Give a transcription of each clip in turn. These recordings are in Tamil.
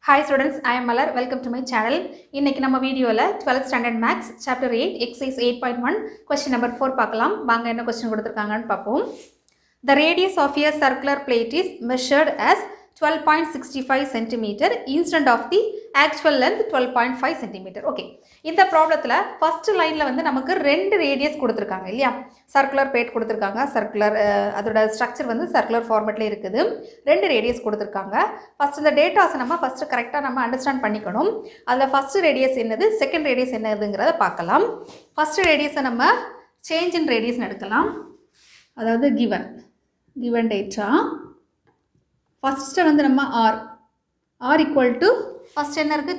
Hi students, I am Malar. Welcome to my channel. இன்னைக்கு நம்ம வீடியோல 12th standard maths chapter 8 exercise 8.1 question number 4 பார்க்கலாம். வாங்க என்ன question கொடுத்திருக்காங்கன்னு பாப்போம். The radius of a circular plate is measured as 12.65 cm instead of the actual length 12.5 cm. Okay. இந்த ப்ராப்ளத்துல first lineல வந்து நமக்கு ரெண்டு radius கொடுத்திருக்காங்க இல்லையா? circular plate கொடுத்திருக்காங்க. circular அதோட structure வந்து circular formatல இருக்குது. ரெண்டு radius கொடுத்திருக்காங்க. first இந்த dataஸ் நம்ம first கரெக்ட்டா நம்ம understand பண்ணிக்கணும். அதுல first radius என்னது, second radius என்னதுங்கறத பார்க்கலாம். first radius நம்ம change in radius எடுக்கலாம். அதாவது given data first வந்து நம்ம r equal to first என்ன இருக்கு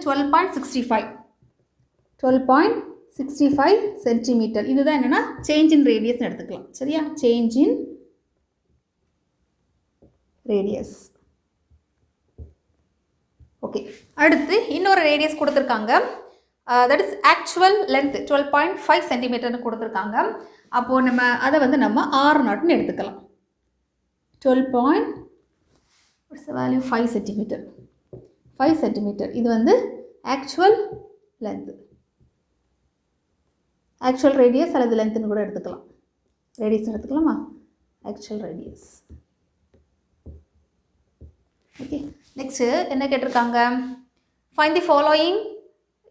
12.65 cm. இதுதான் என்னன்னா change in radius எடுத்துக்கலாம். சரியா? change in radius. ஓகே, அடுத்து இன்னொரு radius கொடுத்திருக்காங்க. that is actual length 12.5 cm ன்னு கொடுத்திருக்காங்க. அப்போ நம்ம அதை வந்து நம்ம r0 ன்னு எடுத்துக்கலாம். 12. what's the value? 5 cm. 5 cm. இது வந்து actual length. actual radius அல்லது length ன்னு கூட எடுத்துக்கலாம். radius எடுத்துக்கலாமா? actual radius. ஓகே, நெக்ஸ்ட் என்ன கேட்டிருக்காங்க? find the following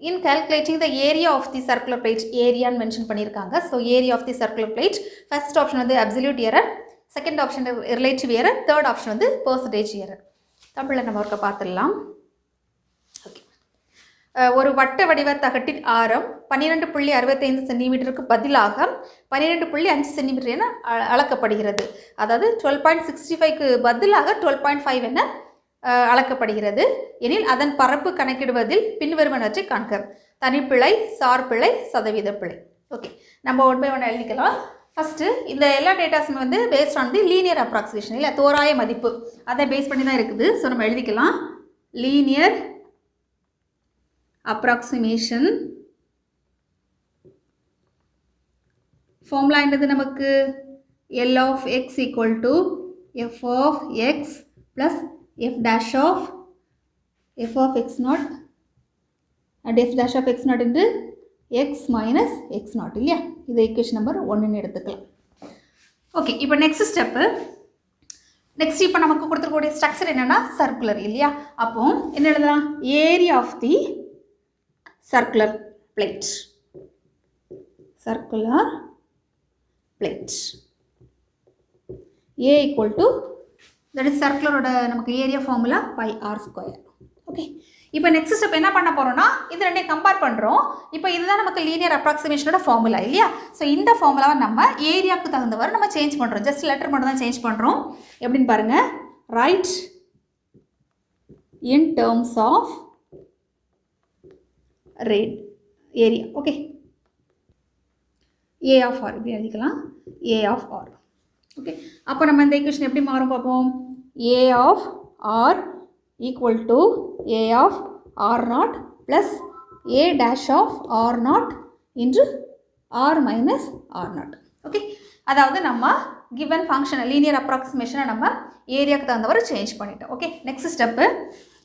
in calculating the area of the circular plate. area ன்னு மென்ஷன் பண்ணியிருக்காங்க. So area of the circular plate, first option வந்து absolute error, second option relative error, third option வந்து percentage error. தமிழில் நம்ம ஒருக்க பார்த்துடலாம். ஓகே, ஒரு வட்ட வடிவ தகட்டின் ஆரம் 12.65 சென்டிமீட்டருக்கு பதிலாக 12.5 சென்டிமீட்டர் என அளக்கப்படுகிறது. அதாவது 12.65க்கு பதிலாக 12.5 என அளக்கப்படுகிறது எனில் அதன் பரப்பு கணக்கிடுவதில் பின்வருவனவற்றை காண்க. தனிப்பிழை, சார்பிழை, சதவீத பிழை. ஓகே, நம்ம ஒன் பை ஒன் எழுதிக்கலாம். ஃபஸ்ட்டு இந்த எல்லா டேட்டாஸுமே வந்து based on the linear approximation, இல்லை தோராய மதிப்பு, அதை பேஸ் பண்ணி தான் இருக்குது. ஸோ நம்ம எழுதிக்கலாம் லீனியர் அப்ராக்சிமேஷன். ஃபார்முலா என்னது நமக்கு? L of x equal to f of x plus f dash of x naught and f dash of x naught into x minus x naught இல்லையா? இது equation number 1 எடுத்துக்கலாம். ஓகே, இப்போ நெக்ஸ்ட் ஸ்டெப்பு. நெக்ஸ்ட் இப்போ நமக்கு கொடுத்துருக்கக்கூடிய ஸ்ட்ரக்சர் என்னன்னா சர்க்குலர் இல்லையா? அப்போ என்ன எழுதலாம்? Area of the circular plate. Circular plate A equal to, that is சர்க்குலரோட நமக்கு ஏரியா ஃபார்முலா πr². ஓகே, இப்போ நெக்ஸ்ட் ஸ்டெப் என்ன பண்ண போகிறோம்னா இது ரெண்டையும் கம்பேர் பண்ணுறோம். இப்போ இதுதான் நமக்கு லீனியர் அப்ராக்சிமேஷனோட ஃபார்முலா இல்லையா? ஸோ இந்த ஃபார்முலாவை நம்ம ஏரியாவுக்கு தகுந்தவாறு நம்ம சேஞ்ச் பண்ணுறோம். ஜஸ்ட் லெட்டர் மட்டும் தான் சேஞ்ச் பண்ணுறோம். எப்படின்னு பாருங்கள். Write in terms of rate area. Okay, a of r இப்படி எழுதிக்கலாம். A of R. ஓகே, அப்போ நம்ம இந்த ஈக்குவேஷன் எப்படி மாறும் பார்ப்போம். A of R equal to a of r0 plus a dash of r0 into r minus r0. Okay, அதாவது நம்ம given function linear approximation நம்ம ஏரியாக்கு தகுந்தவாறு சேஞ்ச் பண்ணிட்டோம். Okay, next step.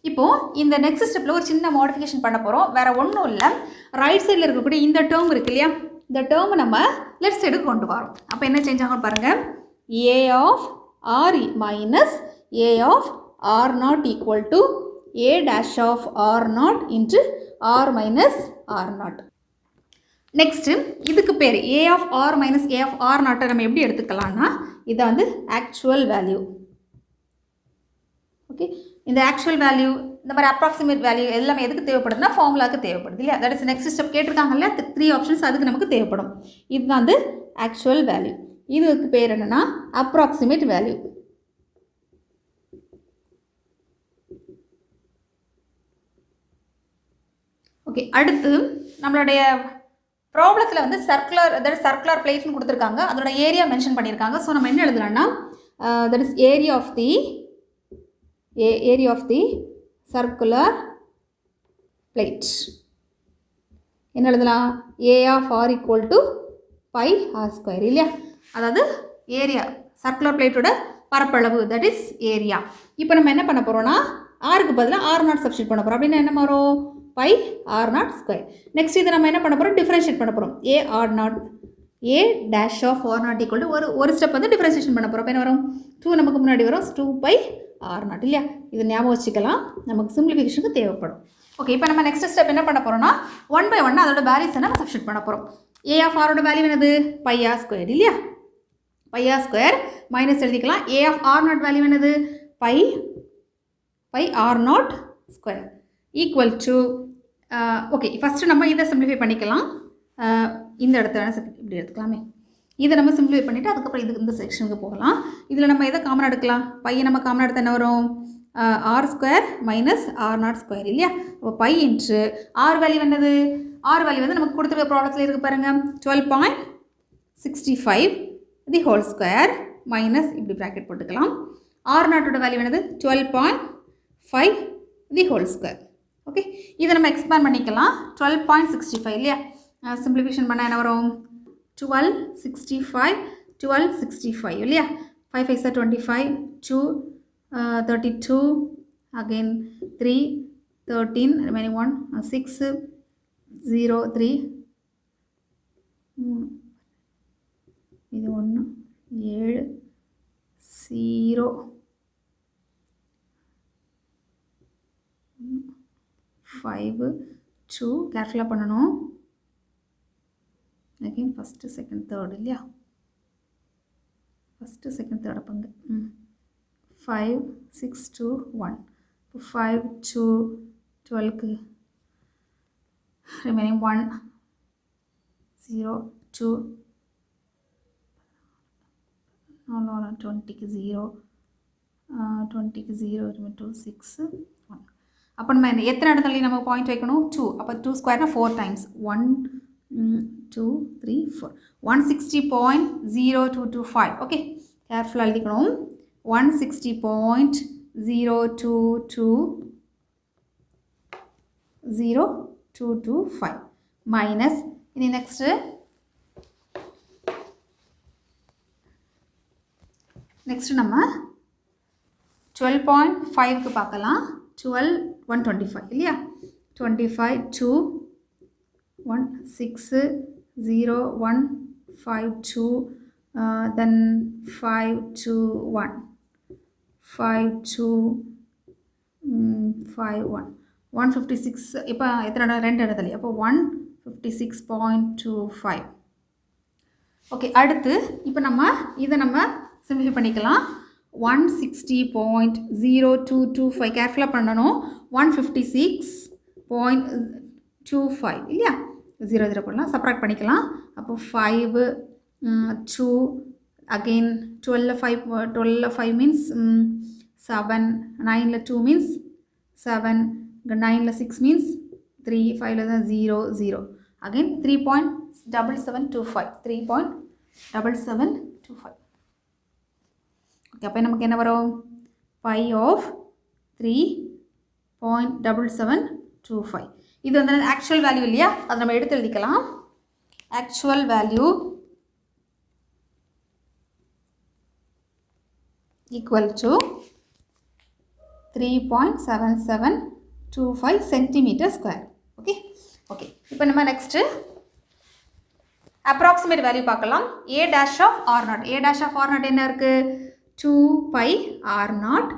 இப்போது இந்த நெக்ஸ்ட் ஸ்டெப்பில் ஒரு சின்ன மாடிஃபிகேஷன் பண்ண போகிறோம். வேறு ஒன்றும் இல்லை, ரைட் சைடில் இருக்கக்கூடிய இந்த டேர்ம் இருக்கு இல்லையா? இந்த டேர்ம் நம்ம லெஃப்ட் சைடுக்கு கொண்டு வரோம். அப்போ என்ன சேஞ்ச் ஆகும் பாருங்கள். a of r minus a of r0 equal to a dash of r0 into r minus r0. Next இதுக்கு பேர் a of r minus a of r0 நம்ம எப்படி எடுத்துக்கலாம்னா இதை வந்து ஆக்சுவல் வேல்யூ. ஓகே, இந்த ஆக்சுவல் வேல்யூ, இந்த மாதிரி அப்ராக்சிமேட் வேல்யூ எல்லாமே எதுக்கு தேவைப்படுதுன்னா ஃபார்முலாவுக்கு தேவைப்படுது இல்லையா? தட் இஸ் நெக்ஸ்ட் ஸ்டெப் கேட்டிருக்காங்க இல்லையா? 3 ஆப்ஷன்ஸ் அதுக்கு நமக்கு தேவைப்படும். இதுதான் வந்து ஆக்சுவல் வேல்யூ. இதுக்கு பேர் என்னென்னா அப்ராக்சிமேட் வேல்யூ. ஓகே, அடுத்து நம்மளுடைய ப்ராப்ளத்தில் வந்து சர்க்குலர், அதாவது சர்க்குலர் பிளேட்னு கொடுத்துருக்காங்க. அதோட ஏரியா மென்ஷன் பண்ணியிருக்காங்க. ஸோ நம்ம என்ன எழுதலாம்னா that is area of the circular plate. என்ன எழுதலாம்? A of R equal to πr² இல்லையா? அதாவது ஏரியா சர்க்குலர் பிளேட்டோட பரப்பளவு, தட் இஸ் ஏரியா. இப்போ நம்ம என்ன பண்ண போகிறோம்னா ஆருக்கு பதிலாக ஆர் நாட் சப்ஸ்டியூட் பண்ண போகிறோம். அப்படின்னா என்ன மாறும்? Pi R nought square. Next இது நம்ம என்ன பண்ண போகிறோம்? டிஃபரன்ஷியேட் பண்ண போகிறோம். A r not a dash of R nought equal to ஒரு ஸ்டெப் வந்து டிஃபரன்ஷியேஷன் பண்ண போகிறோம். அப்போ என்ன வரும்? 2 நமக்கு முன்னாடி வரும். 2 பை ஆர் நாட் இல்லையா? இது ஞாபகம் வச்சுக்கலாம், நமக்கு சிம்பிளிஃபிகேஷனுக்கு தேவைப்படும். ஓகே, இப்போ நம்ம நெக்ஸ்ட் ஸ்டெப் என்ன பண்ண போகிறோம்னா 1 by 1 அதோட வேல்யூஸ் நம்ம சப்ஸ்டியூட் பண்ண போகிறோம். ஏ ஆஃப் ஆரோட வேல்யூ என்னது? பை ஆர் ஸ்கொயர் இல்லையா? பை ஆர் ஸ்கொயர் மைனஸ் எழுதிக்கலாம். A of R not value என்னது? Pi R nought square equal to okay, first நம்ம இதை சிம்பிளிஃபை பண்ணிக்கலாம். இந்த இடத்த வேணால் இப்படி எடுத்துக்கலாமே. இதை நம்ம சிம்பிளிஃபை பண்ணிவிட்டு அதுக்கப்புறம் இதுக்கு இந்த செக்ஷனுக்கு போகலாம். இதில் நம்ம எதை காமனாக எடுக்கலாம்? பையை நம்ம காமனாக எடுத்தால் என்ன வரும்? R square minus r nought square இல்லையா? அப்போ பை இன்ட்டு ஆர் வேல்யூ என்னது? ஆர் வேல்யூ வந்து நமக்கு கொடுத்துருக்க ப்ராப்ளத்தில் இருக்குது பாருங்கள், 12.65 தி ஹோல் ஸ்கொயர் மைனஸ் இப்படி ப்ராக்கெட் போட்டுக்கலாம். ஆர் நாட்டோட வேல்யூ என்னது? 12.5 தி ஹோல் ஸ்கொயர். ஓகே, இதை நம்ம எக்ஸ்பேண்ட் பண்ணிக்கலாம். 12.65 இல்லையா? சிம்பிளிஃபிகேஷன் பண்ணால் என்ன வரும்? 1265 இல்லையா? 5 5 25, 2 32, again 3 13, remaining 1 6 0 3 இது 1 7 0 5 2 கேர்ஃபுல்லாக பண்ணணும். again first second third இல்லையா? first second third அப்பங்க 5 6 2 1 5 2 12 remaining 1 0 2 no 20 0 20 0 2 6 1. அப்போ நம்ம எத்தனை இடத்துல நம்ம பாயிண்ட் வைக்கணும்? 2. அப்போ 2 ஸ்கொயர்னா 4 டைம்ஸ் 1 2 3 4 160.0225. ஓகே, கேர்ஃபுல்லாக எழுதிக்கணும். 160.0225 மைனஸ் இனி நெக்ஸ்ட்டு நம்ம 12.5க்கு பார்க்கலாம். 125 இல்லையா? 25 2 1 6 0 1 5 2 then 5 2 1 5 2 5 1 156. இப்போ எத்தனை இடம்? 2 இடத்துல. அப்போ 156.25. ஓகே, அடுத்து இப்போ நம்ம இதை நம்ம சிம்பிளிஃபை பண்ணிக்கலாம். 160.0225 கேர்ஃபுல்லாக பண்ணணும். 156.25 இல்லையா? 0 0 பண்ணலாம், சப்ராக்ட் பண்ணிக்கலாம். அப்போ 5 2 again 12 5 means 7 9 2 means 7 9 6 means 3 5 0 0 again 3.7725 3.7725. Okay, அப்போ நமக்கு என்ன வரும்? Pi of 3.7725. இது வந்து ஆக்சுவல் வேல்யூ இல்லையா? அதை நம்ம எடுத்து எழுதிக்கலாம். Actual value equal to 3.7725 centimetre square. Okay okay, இப்போ நம்ம நெக்ஸ்ட்டு அப்ராக்சிமேட் வேல்யூ பார்க்கலாம். A dash of R not. A dash of R naught என்ன இருக்குது? 2 pi R naught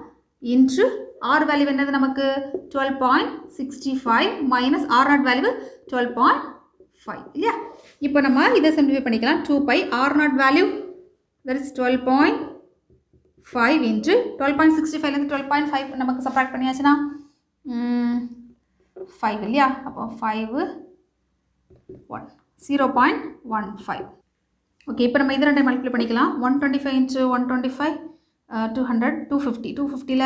into R value என்னது நமக்கு? 12.65 மைனஸ் ஆர் நாட் வேல்யூ 12.5 இல்லையா? இப்போ நம்ம இதை சிம்பிளிஃபை பண்ணிக்கலாம். 2 pi R not value that is 12.5 into 12.65லேருந்து 12.5 நமக்கு சப்ராக்ட் பண்ணியாச்சுன்னா 5 இல்லையா? அப்போ 5 1 0.15. ஓகே, இப்போ நம்ம இது ரெண்டை மல்டிப்ளை பண்ணிக்கலாம். 125 இன்ட்ரு 125 200 250 250ல்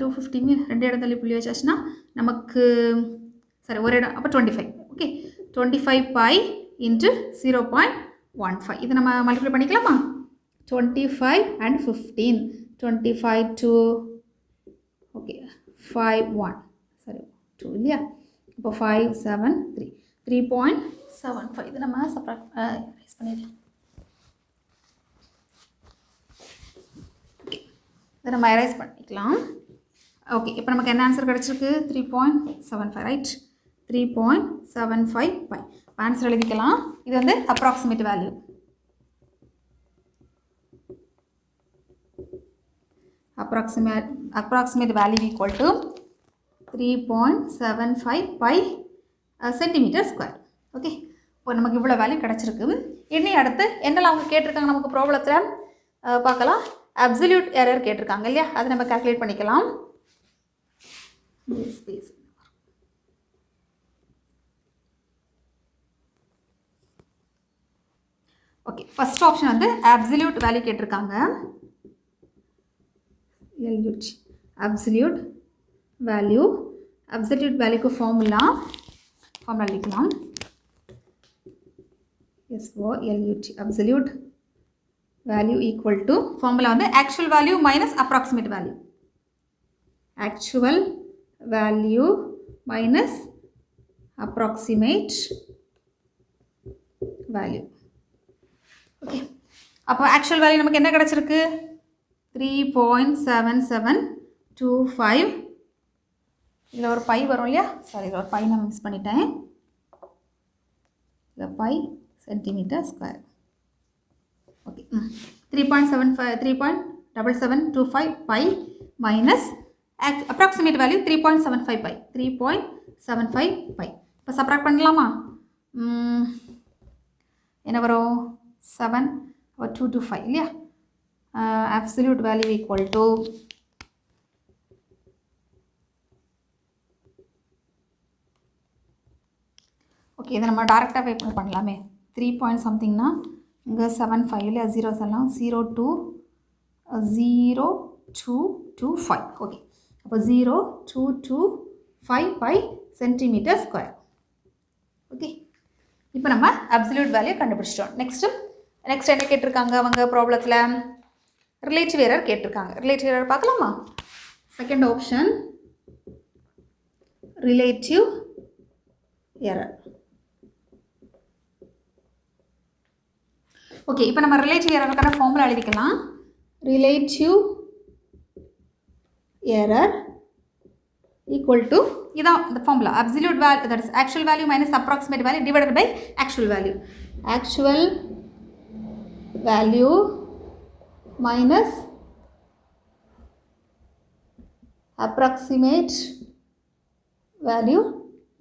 250 ரெண்டு இடத்துல புள்ளி வச்சாச்சுன்னா நமக்கு சரி ஒரு இடம். அப்போ 25. ஓகே, 25 பை இன்ட்டு 0.15 இது நம்ம மல்டிப்ளை பண்ணிக்கலாமா? 25 and 15 25 2 ஓகே 5 1 சரி 2 இல்லையா? இப்போ 5 7 3 3.75 இது நம்ம சப்ராக்ட் ரைஸ் பண்ணிடலாம். இதை நம்ம எரேஸ் பண்ணிக்கலாம். ஓகே, இப்போ நமக்கு என்ன ஆன்சர் கிடச்சிருக்கு? 3.75, ரைட்? 3.75 பை. ஆன்சர் எழுதிக்கலாம். இது வந்து approximate value. Approximate value equal to 3.75 pi centimeter square. Okay, இப்போ நமக்கு இவ்வளோ வேல்யூ கிடச்சிருக்கு. இனி அடுத்து என்னெல்லாம் அவங்க கேட்டிருக்காங்க நமக்கு ப்ராப்ளத்தில் பார்க்கலாம். அப்சல்யூட் எரர் கேட்டிருக்காங்க இல்லையா, அதை நம்ம கால்குலேட் பண்ணிக்கலாம். ஓகே, ஃபர்ஸ்ட் ஆப்ஷன் வந்து அப்சல்யூட் வேல்யூ கேட்டிருக்காங்க. LUT absolute value க்கு ஃபார்முலா எழுதிக்கலாம். LUT absolute value equal to formula வந்து actual value minus approximate value. Actual value minus approximate value. Okay, அப்போ actual value நமக்கு என்ன கிடைச்சிருக்கு? 3.7725. இதில் ஒரு பை வரும் இல்லையா, சாரி இதில் ஒரு பை நான் மிஸ் பண்ணிட்டேன். இதில் pi centimetre square. Okay, 3.7725 pi minus approximate value 3.75 pi. 3.75 pi. இப்போ சப்ராக்ட் பண்ணலாமா? என்ன வரும்? 7 225 இல்லையா? Absolute value equal to okay, இதை நம்ம டைரெக்டாக பை பண்ணலாமே. 3 பாயிண்ட் சம்திங்னா இங்கே 75 இல்லையா, 0 சொல்லலாம். 0.0225. ஓகே, அப்போ 0.225 பை சென்டிமீட்டர் ஸ்கொயர். ஓகே, இப்போ நம்ம அப்சல்யூட் வேல்யூ கண்டுபிடிச்சிட்டோம். நெக்ஸ்ட் என்ன கேட்டிருக்காங்க அவங்க ப்ராப்ளத்தில்? ரிலேட்டிவ் எரர் கேட்டிருக்காங்க. ரிலேட்டிவ் எரர் பார்க்கலாமா? Second option relative error. Okay, இப்போ நம்ம ரிலேட்டிவ் எரருக்கான ஃபார்முலா எழுதிக்கலாம். ரிலேட்டிவ் எரர் ஈக்குவல் டு இதான் இந்த formula. Absolute value, that is actual value minus approximate value divided by actual value. Actual value minus approximate value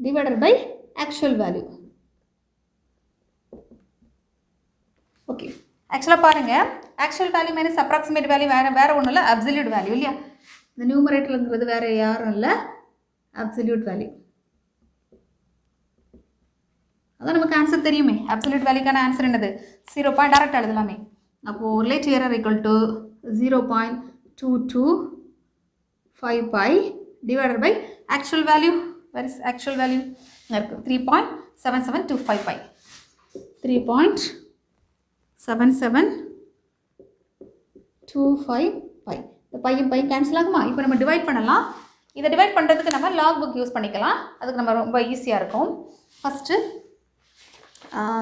divided by actual value. Okay, actually பாருங்க, actual value minus approximate value வேற ஒன்றும் இல்லை, absolute value இல்லையா? இந்த நியூமரேட்டர்ங்கிறது வேற யாரும் இல்லை, absolute value. அதான் நமக்கு ஆன்சர் தெரியுமே. absolute valueக்கான ஆன்சர் என்னது? 0. டைரக்ட் எழுதலாமே. அப்போது relative error equal to 0.225 pi divided by actual value. Where is actual value? இருக்குது 3.7725 பை. 3.7725 பை. இந்த பையும் பை கேன்சல் ஆகுமா? இப்போ நம்ம டிவைட் பண்ணலாம். இதை டிவைட் பண்ணுறதுக்கு நம்ம லாக் புக் யூஸ் பண்ணிக்கலாம். அதுக்கு நம்ம ரொம்ப ஈஸியாக இருக்கும். ஃபஸ்ட்டு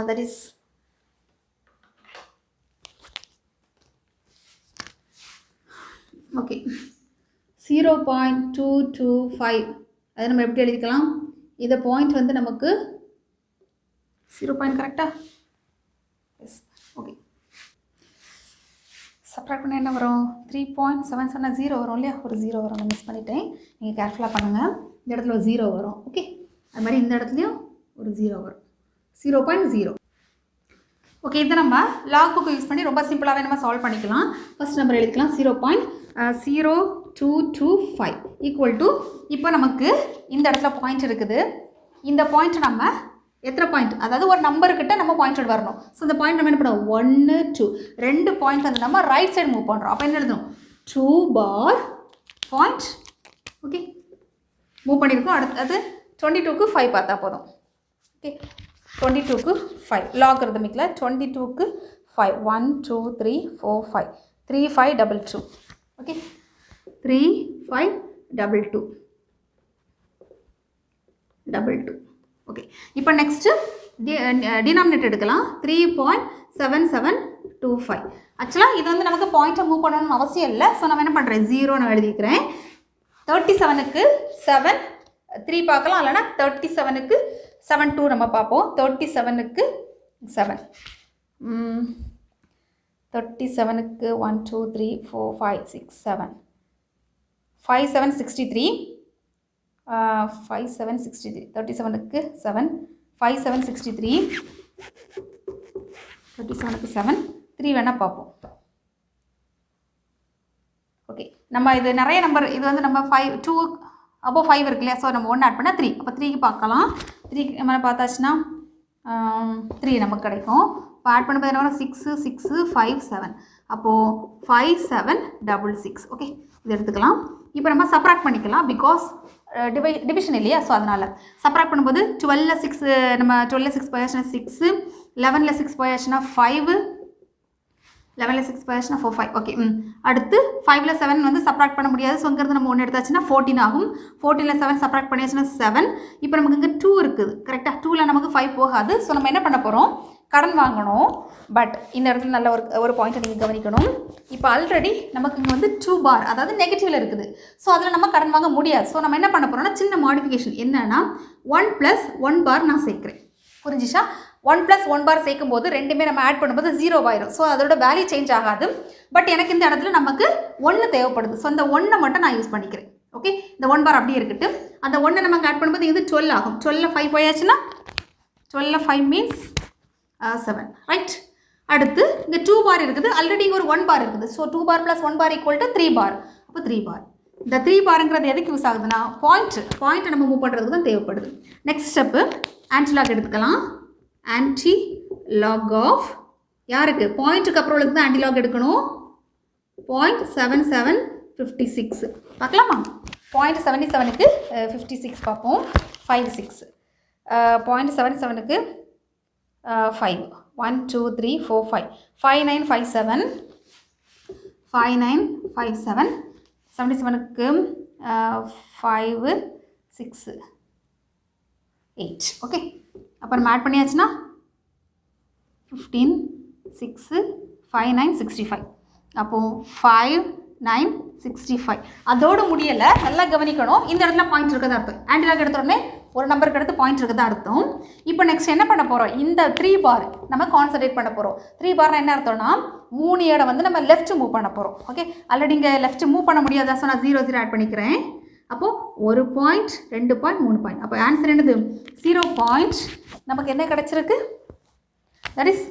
தட் இஸ் ஓகே, 0.225 அதை நம்ம எப்படி எழுதிக்கலாம்? இதை பாயிண்ட் வந்து நமக்கு 0 பாயிண்ட் கரெக்டாக? எஸ். ஓகே, சப்ராக்ட் பண்ண என்ன வரும்? 3.77 0 வரும் இல்லையா? ஒரு 0 வரும், நான் மிஸ் பண்ணிட்டேன். நீங்கள் கேர்ஃபுல்லாக பண்ணுங்கள். இந்த இடத்துல ஒரு 0 வரும். ஓகே, அது மாதிரி இந்த இடத்துலையும் ஒரு 0 வரும். 0.0. ஓகே, இதை நம்ம லாக் புக்கு யூஸ் பண்ணி ரொம்ப சிம்பிளாகவே நம்ம சால்வ் பண்ணிக்கலாம். ஃபஸ்ட் நம்பர் எழுதிக்கலாம். 0.0225 ஈக்குவல் டு, இப்போ நமக்கு இந்த இடத்துல பாயிண்ட் இருக்குது. இந்த பாயிண்ட் நம்ம எத்தனை பாயிண்ட், அதாவது ஒரு நம்பருக்கிட்ட நம்ம பாயிண்டட் வரணும். ஸோ இந்த பாயிண்ட் நம்ம என்ன பண்ணுவோம்? 1 2 2 பாயிண்ட் வந்து நம்ம ரைட் சைடு மூவ் பண்ணுறோம். அப்போ என்ன எழுதணும்? 2 பார் பாயிண்ட். ஓகே, மூவ் பண்ணியிருக்கோம். அடுத்தது 22க்கு 5 பார்த்தா போதும். ஓகே, 22க்கு 5 லாகரிதமிக்கில் 22க்கு 5 1 2 3 4 5 3 5 2 2. ஓகே, 3 5 2 2 2. ஓகே, இப்போ நெக்ஸ்ட்டு டினாமினேட்டர் எடுக்கலாம் 3.7725. ஆக்சுவலாக இது வந்து நமக்கு பாயிண்ட்டை மூவ் பண்ணணும்னு அவசியம் இல்லை. ஸோ நம்ம என்ன பண்ணுறேன் 0 நான் எழுதிக்கிறேன். 37க்கு 7 3 பார்க்கலாம், இல்லைனா 37க்கு 7 2 நம்ம பார்ப்போம். 37க்கு 7 37க்கு 1 2 3 4 5 6 7 5 7 63 5 7 63 37க்கு 7 5 7 63 37க்கு 7 3 வேணால் பார்ப்போம். ஓகே, நம்ம இது நிறைய நம்பர், இது வந்து நம்ம 5 2 above 5 இருக்கு இல்லையா, ஸோ நம்ம 1 ஆட் பண்ணால் 3. அப்போ 3க்கு பார்க்கலாம். 3 நம்ம பார்த்தாச்சுன்னா 3 நமக்கு கிடைக்கும். இப்போ ஆட் பண்ணும்போது என்ன வரும் 6 6 5 7. அப்போது 5 7 6 6. ஓகே, இது எடுத்துக்கலாம். இப்போ நம்ம சப்ராக்ட் பண்ணிக்கலாம், பிகாஸ் டிவிஷன் இல்லையா, ஸோ அதனால் சப்ராக்ட் பண்ணும்போது 12ல் 6 நம்ம 12ல் 6 போயாச்சுன்னா 6, 11ல் 6 போயாச்சுன்னா 5, 11ல் 6 போயாச்சுன்னா 4 5. ஓகே, அடுத்து 5ல் 7 வந்து சப்ராக்ட் பண்ண முடியாது. ஸோ இங்கிறது நம்ம 1 எடுத்தாச்சுன்னா 14 ஆகும். 14ல் 7 சப்ராக்ட் பண்ணியாச்சுன்னா 7. இப்போ நமக்கு இங்கே 2 இருக்குது கரெக்டாக. 2ல் நமக்கு 5 போகாது. ஸோ நம்ம என்ன பண்ண போகிறோம், கடன் வாங்கணும். பட் இந்த இடத்துல நல்ல ஒரு பாயிண்ட்டை நீங்கள் கவனிக்கணும். இப்போ ஆல்ரெடி நமக்கு இங்கே வந்து 2 பார், அதாவது நெகட்டிவில் இருக்குது. ஸோ அதில் நம்ம கடன் வாங்க முடியாது. ஸோ நம்ம என்ன பண்ண போகிறோம்னா சின்ன மாடிஃபிகேஷன் என்னன்னா 1 + 1 பார் நான் சேர்க்குறேன். புரிஞ்சிச்சா? 1 + 1 பார் சேர்க்கும் போது ரெண்டுமே நம்ம ஆட் பண்ணும்போது 0 ஆயிரும். ஸோ அதோட வேல்யூ சேஞ்ச் ஆகாது. பட் எனக்கு இந்த இடத்துல நமக்கு 1 தேவைப்படுது. ஸோ அந்த 1 மட்டும் நான் யூஸ் பண்ணிக்கிறேன். ஓகே, இந்த 1 பார் அப்படியே இருக்கட்டும். அந்த 1 நமக்கு ஆட் பண்ணும்போது இது 12 ஆகும். 12ல் 5 போயாச்சுன்னா 12ல் 5 மீன்ஸ் 7, ரைட்? அடுத்து இங்கே 2 பார் இருக்குது, ஆல்ரெடி இங்கே ஒரு 1 பார் இருக்குது. ஸோ 2 பார் + 1 பார் = 3 பார். அப்போ 3 பார். இந்த 3 பாருங்கிறது எதுக்கு யூஸ் ஆகுதுன்னா பாயிண்ட்டை நம்ம மூவ் பண்ணுறதுக்கு தான் தேவைப்படுது. நெக்ஸ்ட் ஸ்டெப்பு ஆன்டிலாக் எடுத்துக்கலாம். ஆன்டி லாக் ஆஃப் யாருக்கு, பாயிண்ட்டுக்கு அப்புறம் உள்ளதுக்கு தான் ஆன்டிலாக் எடுக்கணும். 0.7756 பார்க்கலாமா? 0.77க்கு 56 பார்ப்போம். 5 6 0.77க்கு 5 1 2 3 4 5 5 9 5 7 5 9 5 7 77க்கு 5 6 8. ஓகே, அப்போ நம்ம ஆட் பண்ணியாச்சுன்னா 15 6 5 9 65. அப்போது 5 9 65. அதோடு முடியலை, நல்லா கவனிக்கணும். இந்த இடத்துல பாயிண்ட் இருக்கிறதா அர்த்தம். ஆன்டிலாக் எடுத்த உடனே ஒரு நம்பருக்கு அடுத்து பாயிண்ட் இருக்கிறதா அர்த்தம். இப்போ நெக்ஸ்ட் என்ன பண்ண போகிறோம், இந்த 3 பார் நம்ம கான்சன்ட்ரேட் பண்ண போகிறோம். 3 பார்னா என்ன அர்த்தம்னா 3 இடம் வந்து நம்ம லெஃப்ட் மூவ் பண்ண போகிறோம். ஓகே, ஆல்ரெடி இங்கே லெஃப்ட் மூவ் பண்ண முடியாதா, ஸோ நான் 0 0 ஆட் பண்ணிக்கிறேன். அப்போது 1 பாயிண்ட் 2 பாயிண்ட் 3 பாயிண்ட். அப்போ ஆன்சர் என்னது 0 பாயிண்ட் நமக்கு என்ன கிடச்சிருக்கு, தட் இஸ்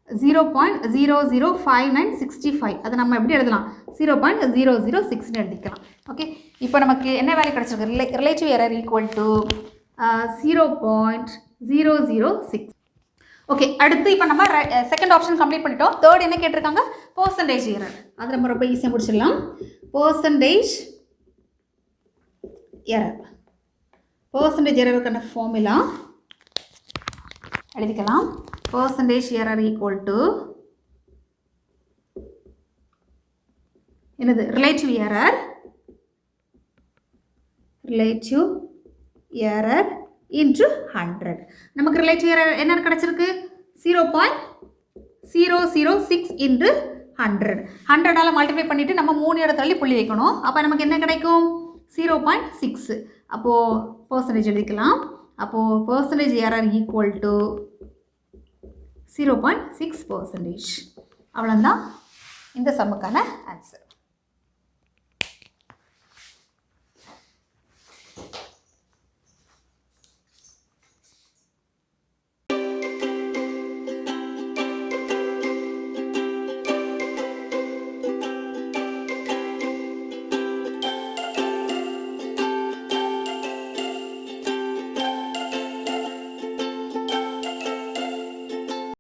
0.005965. அதை நம்ம எப்படி எழுதலாம் 0.006 எழுதிக்கலாம். ஓகே, இப்போ நமக்கு என்ன வேல்யூ கிடச்சிருக்கு, ரிலேட்டிவ் எரர் = 0.006. ஓகே, அடுத்து இப்போ நம்ம செகண்ட் ஆப்ஷன் கம்ப்ளீட் பண்ணிட்டோம். தேர்ட் என்ன கேட்டிருக்காங்க, பர்சன்டேஜ் எரர். அது நம்ம ரொம்ப ஈஸியாக முடிச்சிடலாம். பர்சன்டேஜ் எரருக்கான ஃபார்முலா எழுதிக்கலாம். percentage error = என்னது, relative error into 100. நமக்கு relative error என்ன கிடைச்சிருக்கு 0.006 into 100. 100ஆல மல்டிப்ளை பண்ணிட்டு நம்ம 3 இடத்துல தள்ளி புள்ளி வைக்கணும். அப்போ நமக்கு என்ன கிடைக்கும் 0.6. அப்போது பர்சன்டேஜ் எழுதிக்கலாம். அப்போது percentage error = 0.6%. அவ்வளோதான் இந்த சம்முக்கான ஆன்சர்.